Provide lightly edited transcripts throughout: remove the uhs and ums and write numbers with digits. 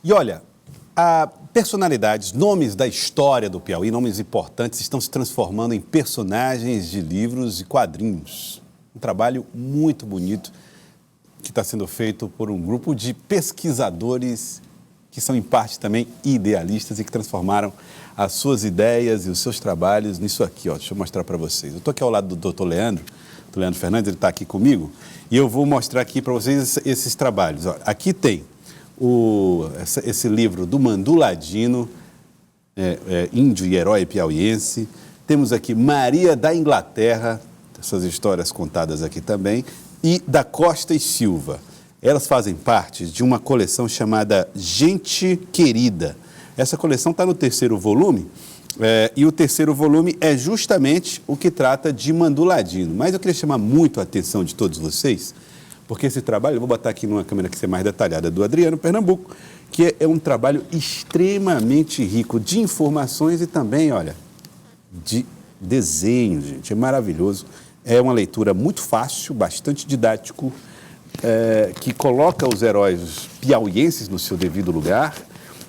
E olha, personalidades, nomes da história do Piauí, nomes importantes, estão se transformando em personagens de livros e quadrinhos. Um trabalho muito bonito que está sendo feito por um grupo de pesquisadores que são, em parte, também idealistas e que transformaram as suas ideias e os seus trabalhos nisso aqui. Ó. Deixa eu mostrar para vocês. Eu estou aqui ao lado do Dr. Leandro Fernandes, ele está aqui comigo, e eu vou mostrar aqui para vocês esses trabalhos. Ó. Aqui tem esse livro do Mandu Ladino, Índio e Herói Piauiense. Temos aqui Maria da Inglaterra, essas histórias contadas aqui também, e da Costa e Silva. Elas fazem parte de uma coleção chamada Gente Querida. Essa coleção está no 3º volume, e o 3º volume é justamente o que trata de Mandu Ladino. Mas eu queria chamar muito a atenção de todos vocês, porque esse trabalho, eu vou botar aqui numa câmera que seja mais detalhada, do Adriano Pernambuco, que é um trabalho extremamente rico de informações e também, olha, de desenho, gente. É maravilhoso. É uma leitura muito fácil, bastante didático, que coloca os heróis piauienses no seu devido lugar.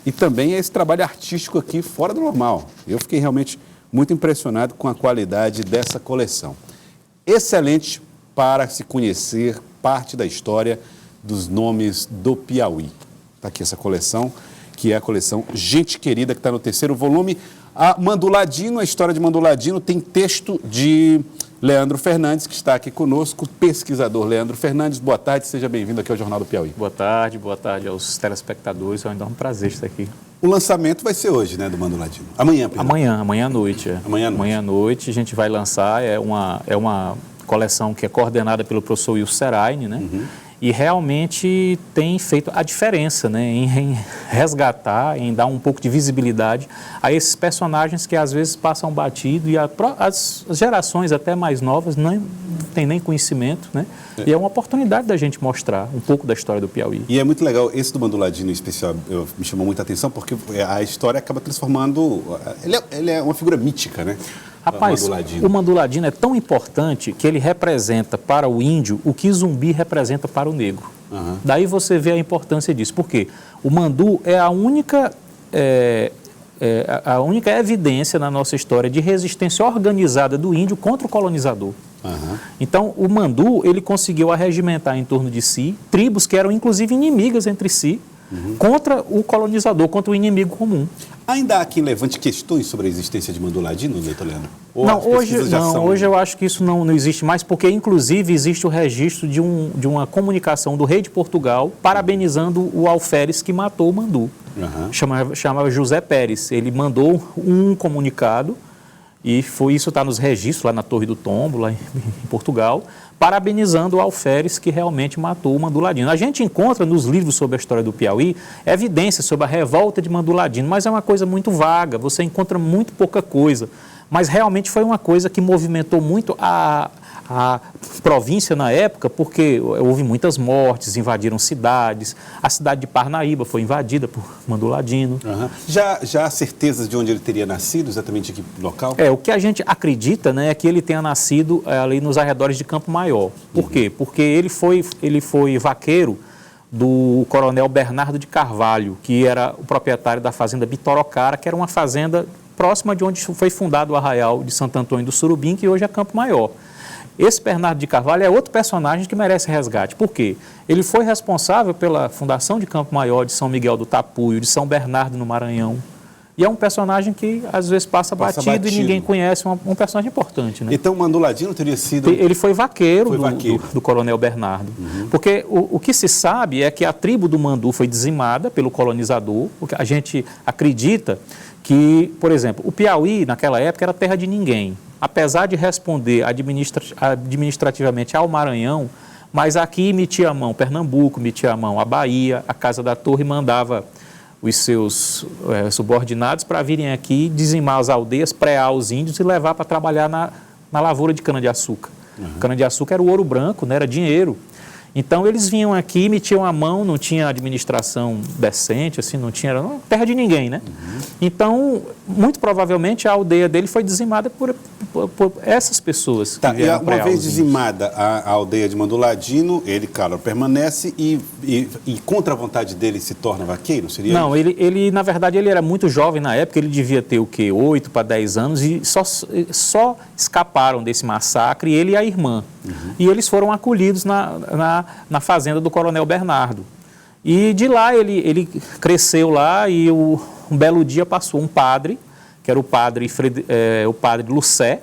E também é esse trabalho artístico aqui fora do normal. Eu fiquei realmente muito impressionado com a qualidade dessa coleção. Excelente para se conhecer parte da história dos nomes do Piauí. Está aqui essa coleção, que é a coleção Gente Querida, que está no 3º volume. A Mandu Ladino, a história de Mandu Ladino, tem texto de Leandro Fernandes, que está aqui conosco, pesquisador Leandro Fernandes. Boa tarde, seja bem-vindo aqui ao Jornal do Piauí. Boa tarde aos telespectadores, é um enorme prazer estar aqui. O lançamento vai ser hoje, né, do Mandu Ladino? Amanhã, perdão. Amanhã à noite. Amanhã à noite a gente vai lançar, é uma coleção que é coordenada pelo professor Wilson Seraine, né? Uhum. E realmente tem feito a diferença, né, em resgatar, em dar um pouco de visibilidade a esses personagens que às vezes passam batido e as gerações até mais novas não têm nem conhecimento, né? E é uma oportunidade da gente mostrar um pouco da história do Piauí. E é muito legal, esse do Mandu Ladino em especial me chamou muita atenção porque a história acaba transformando, ele é uma figura mítica, né? Rapaz, o Mandu Ladino é tão importante que ele representa para o índio o que Zumbi representa para o negro. Uhum. Daí você vê a importância disso. Por quê? O Mandu é a única evidência na nossa história de resistência organizada do índio contra o colonizador. Uhum. Então, o Mandu, ele conseguiu arregimentar em torno de si tribos que eram inclusive inimigas entre si, contra o colonizador, contra o inimigo comum. Ainda há quem levante questões sobre a existência de Mandu Ladino, doutor Leandro? Hoje eu acho que isso não existe mais, porque inclusive existe o registro de uma comunicação do rei de Portugal parabenizando o alferes que matou o Mandu. Uhum. Chamava José Pérez. Ele mandou um comunicado, e isso está nos registros lá na Torre do Tombo, lá em Portugal, parabenizando o alferes que realmente matou o Mandu Ladino. A gente encontra nos livros sobre a história do Piauí evidências sobre a revolta de Mandu Ladino, mas é uma coisa muito vaga, você encontra muito pouca coisa. Mas realmente foi uma coisa que movimentou muito a província na época, porque houve muitas mortes, invadiram cidades. A cidade de Parnaíba foi invadida por Mandu Ladino. Uhum. Já há certezas de onde ele teria nascido, exatamente aqui no local? O que a gente acredita, né, é que ele tenha nascido ali nos arredores de Campo Maior. Por quê? Porque ele foi vaqueiro do coronel Bernardo de Carvalho, que era o proprietário da fazenda Bitorocara, que era uma fazenda próxima de onde foi fundado o arraial de Santo Antônio do Surubim, que hoje é Campo Maior. Esse Bernardo de Carvalho é outro personagem que merece resgate. Por quê? Ele foi responsável pela fundação de Campo Maior, de São Miguel do Tapuio, de São Bernardo no Maranhão. E é um personagem que às vezes passa batido e ninguém conhece, um personagem importante, né? Então o Mandu Ladino teria sido... Ele foi vaqueiro do coronel Bernardo. Uhum. Porque o que se sabe é que a tribo do Mandu foi dizimada pelo colonizador. A gente acredita que, por exemplo, o Piauí naquela época era terra de ninguém. Apesar de responder administrativamente ao Maranhão, mas aqui metia a mão Pernambuco, metia a mão a Bahia, a Casa da Torre mandava os seus subordinados para virem aqui dizimar as aldeias, prear os índios e levar para trabalhar na lavoura de cana-de-açúcar. Uhum. Cana-de-açúcar era o ouro branco, né, era dinheiro. Então, eles vinham aqui, metiam a mão, não tinha administração decente, assim, não tinha, era terra de ninguém, né? Uhum. Então, muito provavelmente, a aldeia dele foi dizimada por essas pessoas. Tá, e uma vez dizimada a aldeia de Manduladino, ele, claro, permanece e contra a vontade dele se torna vaqueiro? Seria Não, ele, na verdade, ele era muito jovem na época, ele devia ter o quê? 8 para 10 anos e só escaparam desse massacre, ele e a irmã. E eles foram acolhidos na fazenda do Coronel Bernardo. E de lá ele cresceu lá e um belo dia passou um padre, que era o padre Lucé.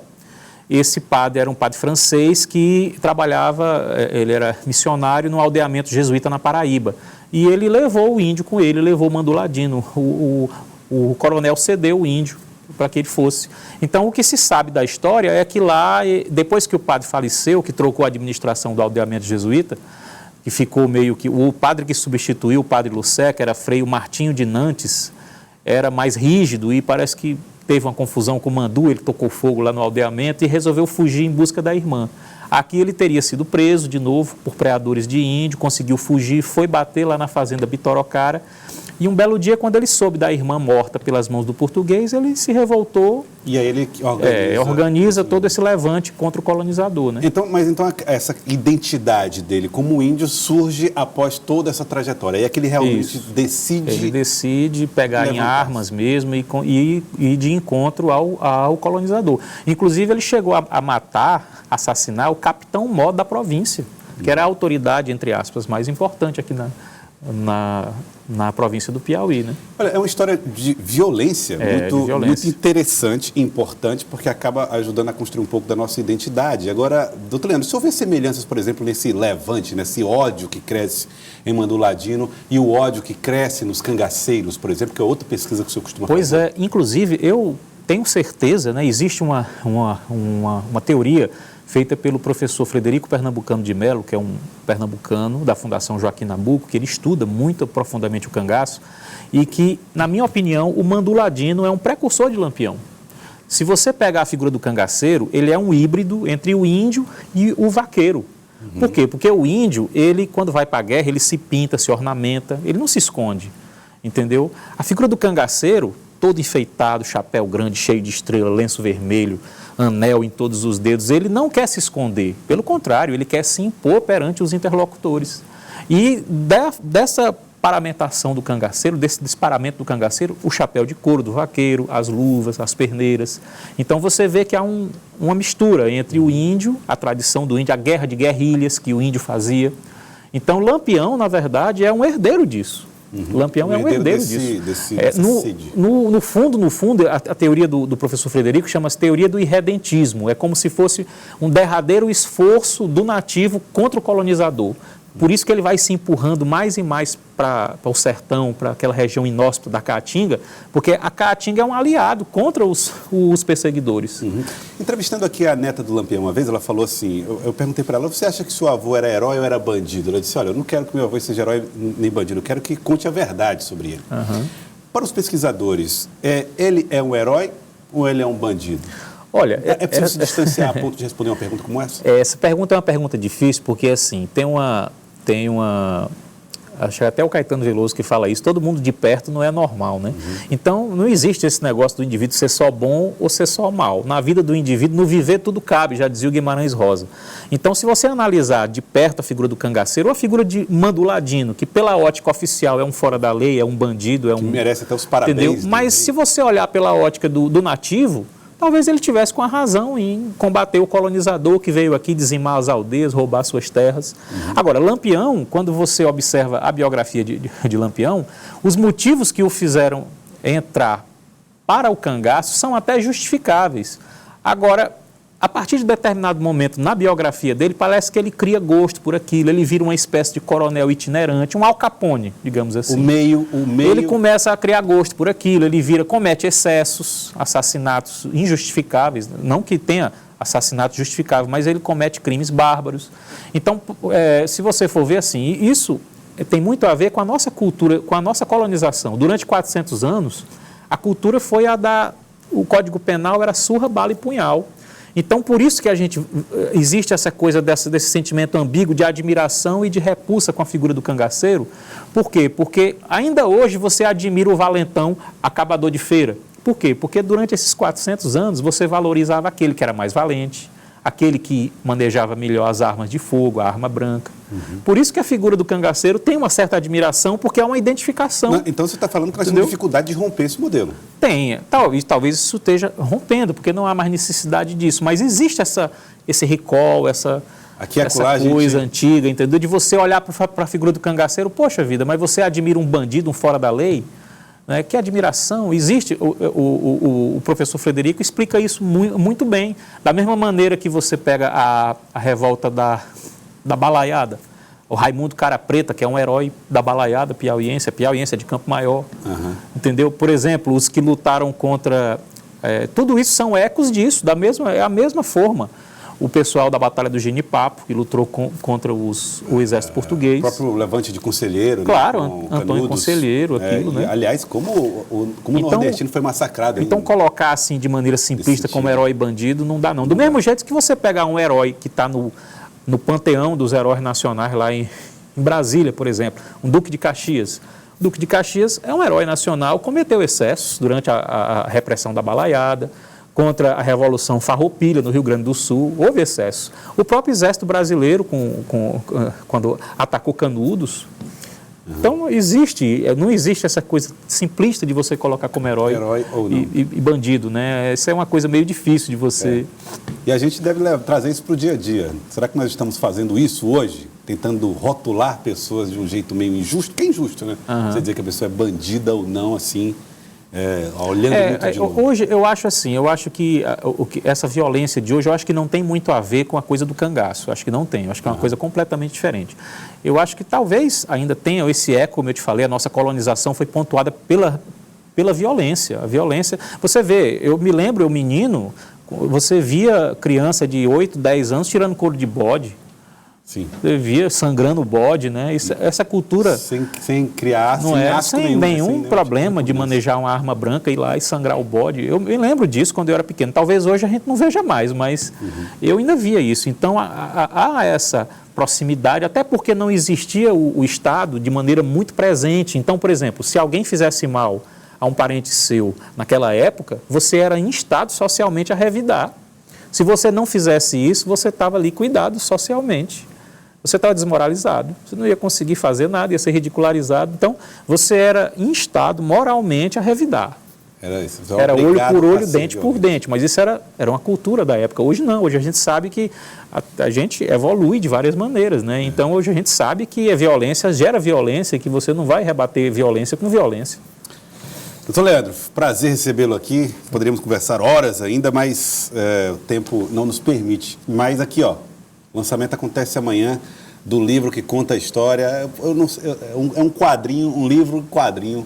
Esse padre era um padre francês que trabalhava, ele era missionário no aldeamento jesuíta na Paraíba. E ele levou o índio com ele, levou o Manduladino. O coronel cedeu o índio para que ele fosse. Então, o que se sabe da história é que lá, depois que o padre faleceu, que trocou a administração do aldeamento jesuíta, que ficou meio que... O padre que substituiu o padre Lucé, que era Frei Martinho de Nantes, era mais rígido e parece que teve uma confusão com o Mandu, ele tocou fogo lá no aldeamento e resolveu fugir em busca da irmã. Aqui ele teria sido preso de novo por preadores de índio, conseguiu fugir, foi bater lá na fazenda Bitoroccara. E um belo dia, quando ele soube da irmã morta pelas mãos do português, ele se revoltou. E aí ele organiza todo esse levante contra o colonizador, né? Então essa identidade dele como índio surge após toda essa trajetória. E é que ele realmente decide... Ele decide pegar em armas mesmo e de encontro ao colonizador. Inclusive, ele chegou a matar, assassinar o capitão-mor da província, que era a autoridade, entre aspas, mais importante aqui na província do Piauí, né? Olha, é uma história de violência, muito interessante e importante, porque acaba ajudando a construir um pouco da nossa identidade. Agora, doutor Leandro, se houver semelhanças, por exemplo, nesse levante, nesse ódio que cresce em Manduladino e o ódio que cresce nos cangaceiros, por exemplo, que é outra pesquisa que o senhor costuma fazer. Pois é, inclusive, eu tenho certeza, né, existe uma teoria feita pelo professor Frederico Pernambucano de Melo, que é um pernambucano da Fundação Joaquim Nabuco, que ele estuda muito profundamente o cangaço, e que, na minha opinião, o Manduladino é um precursor de Lampião. Se você pegar a figura do cangaceiro, ele é um híbrido entre o índio e o vaqueiro. Por quê? Porque o índio, ele, quando vai para a guerra, ele se pinta, se ornamenta, ele não se esconde, entendeu? A figura do cangaceiro, todo enfeitado, chapéu grande, cheio de estrela, lenço vermelho, anel em todos os dedos, ele não quer se esconder, pelo contrário, ele quer se impor perante os interlocutores. E dessa paramentação do cangaceiro, desse disparamento do cangaceiro, o chapéu de couro do vaqueiro, as luvas, as perneiras. Então você vê que há uma mistura entre o índio, a tradição do índio, a guerra de guerrilhas que o índio fazia. Então Lampião, na verdade, é um herdeiro disso. Lampião é um herdeiro disso. No fundo, a teoria do professor Frederico chama-se teoria do irredentismo. É como se fosse um derradeiro esforço do nativo contra o colonizador. Por isso que ele vai se empurrando mais e mais para o sertão, para aquela região inóspita da Caatinga, porque a Caatinga é um aliado contra os perseguidores. Entrevistando aqui a neta do Lampião uma vez, ela falou assim, eu perguntei para ela, você acha que seu avô era herói ou era bandido? Ela disse, olha, eu não quero que meu avô seja herói nem bandido, eu quero que conte a verdade sobre ele. Para os pesquisadores, ele é um herói ou ele é um bandido? Olha, é preciso se distanciar a ponto de responder uma pergunta como essa? Essa pergunta é uma pergunta difícil, porque assim, acho que até o Caetano Veloso que fala isso, todo mundo de perto não é normal, né? Então, não existe esse negócio do indivíduo ser só bom ou ser só mal. Na vida do indivíduo, no viver tudo cabe, já dizia o Guimarães Rosa. Então, se você analisar de perto a figura do cangaceiro ou a figura de Manduladino, que pela ótica oficial é um fora da lei, é um bandido, é um... Que merece até os parabéns. Entendeu? Mas se você olhar pela ótica do nativo, talvez ele tivesse com a razão em combater o colonizador que veio aqui dizimar as aldeias, roubar suas terras. Agora, Lampião, quando você observa a biografia de Lampião, os motivos que o fizeram entrar para o cangaço são até justificáveis. Agora, a partir de determinado momento na biografia dele, parece que ele cria gosto por aquilo, ele vira uma espécie de coronel itinerante, um Al Capone, digamos assim. O meio... Ele começa a criar gosto por aquilo, ele comete excessos, assassinatos injustificáveis, não que tenha assassinatos justificáveis, mas ele comete crimes bárbaros. Então, se você for ver assim, isso tem muito a ver com a nossa cultura, com a nossa colonização. Durante 400 anos, a cultura foi o Código Penal era surra, bala e punhal. Então, por isso que existe essa coisa desse sentimento ambíguo de admiração e de repulsa com a figura do cangaceiro. Por quê? Porque ainda hoje você admira o valentão acabador de feira, Por quê? Porque durante esses 400 anos você valorizava aquele que era mais valente, aquele que manejava melhor as armas de fogo, a arma branca. Por isso que a figura do cangaceiro tem uma certa admiração, porque é uma identificação. Não, então você está falando que nós temos dificuldade de romper esse modelo. Tem, talvez isso esteja rompendo, porque não há mais necessidade disso, mas existe esse recall, essa coisa antiga, entendeu? De você olhar para a figura do cangaceiro, poxa vida, mas você admira um bandido, um fora da lei? Né? Que admiração, existe, o professor Frederico explica isso muito bem, da mesma maneira que você pega a revolta da Balaiada, o Raimundo Cara Preta, que é um herói da Balaiada piauiense, é de Campo Maior, entendeu? Por exemplo, os que lutaram contra, tudo isso são ecos disso, é a mesma forma. O pessoal da Batalha do Genipapo, que lutou contra o exército português. O próprio Levante de Conselheiro. Claro, né? Antônio Conselheiro, aquilo, né? Aliás, como o nordestino foi massacrado. Então, colocar assim, de maneira simplista, como herói e bandido, não dá não. Do mesmo jeito que você pegar um herói que está no panteão dos heróis nacionais, lá em Brasília, por exemplo, um Duque de Caxias. O Duque de Caxias é um herói nacional, cometeu excessos durante a repressão da Balaiada, contra a Revolução Farroupilha, no Rio Grande do Sul, houve excesso. O próprio Exército Brasileiro, quando atacou Canudos. Então, não existe essa coisa simplista de você colocar como herói ou não. E bandido, né? Isso é uma coisa meio difícil de você... E a gente deve trazer isso para o dia a dia. Será que nós estamos fazendo isso hoje? Tentando rotular pessoas de um jeito meio injusto? Que é injusto, né? Você dizer que a pessoa é bandida ou não, assim... olhando muito de novo. Hoje eu acho que essa violência de hoje, eu acho que não tem muito a ver com a coisa do cangaço, acho que não tem, eu acho que é uma coisa completamente diferente. Eu acho que talvez ainda tenha esse eco, como eu te falei, a nossa colonização foi pontuada pela violência, a violência, você vê, eu me lembro, eu menino, você via criança de 8, 10 anos tirando couro de bode. Sim. Você via sangrando o bode, né? Essa cultura... Sem criar, sem nenhum problema de manejar uma arma branca, ir lá e sangrar o bode. Eu me lembro disso quando eu era pequeno. Talvez hoje a gente não veja mais, mas eu ainda via isso. Então, há essa proximidade, até porque não existia o Estado de maneira muito presente. Então, por exemplo, se alguém fizesse mal a um parente seu naquela época, você era instado socialmente a revidar. Se você não fizesse isso, você estava ali cuidado socialmente. Você estava desmoralizado, você não ia conseguir fazer nada, ia ser ridicularizado. Então, você era instado moralmente a revidar. Era isso. Era olho por olho, dente por dente. Mas isso era uma cultura da época. Hoje não, hoje a gente sabe que a gente evolui de várias maneiras, né? Então, hoje a gente sabe que a violência gera violência e que você não vai rebater violência com violência. Doutor Leandro, prazer recebê-lo aqui. Poderíamos conversar horas ainda, mas o tempo não nos permite. Mas aqui, ó, o lançamento acontece amanhã do livro que conta a história. É um quadrinho, um livro-quadrinho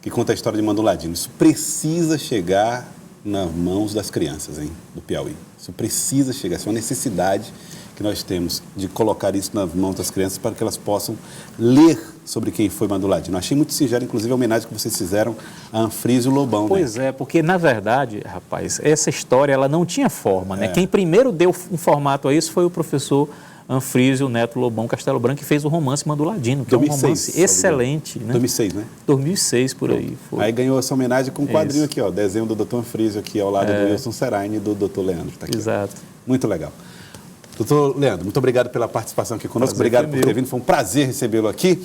que conta a história de Mandu Ladino. Isso precisa chegar nas mãos das crianças, hein, do Piauí. Isso precisa chegar, isso é uma necessidade que nós temos de colocar isso nas mãos das crianças para que elas possam ler sobre quem foi Mandu Ladino. Achei muito singelo, inclusive, a homenagem que vocês fizeram a Anfrísio Lobão. Pois é, porque, na verdade, rapaz, essa história ela não tinha forma, né? Quem primeiro deu um formato a isso foi o professor Anfrísio Neto Lobão Castelo Branco, que fez o romance Mandu Ladino, que 2006, é um romance excelente. Né? 2006, né? 2006, por aí. Foi. Aí ganhou essa homenagem com um quadrinho aqui, ó, desenho do Dr. Anfrísio aqui ao lado do Wilson Seraine e do Dr. Leandro. Tá aqui, exato. Muito legal. Doutor Leandro, muito obrigado pela participação aqui conosco. Obrigado por ter vindo, foi um prazer recebê-lo aqui.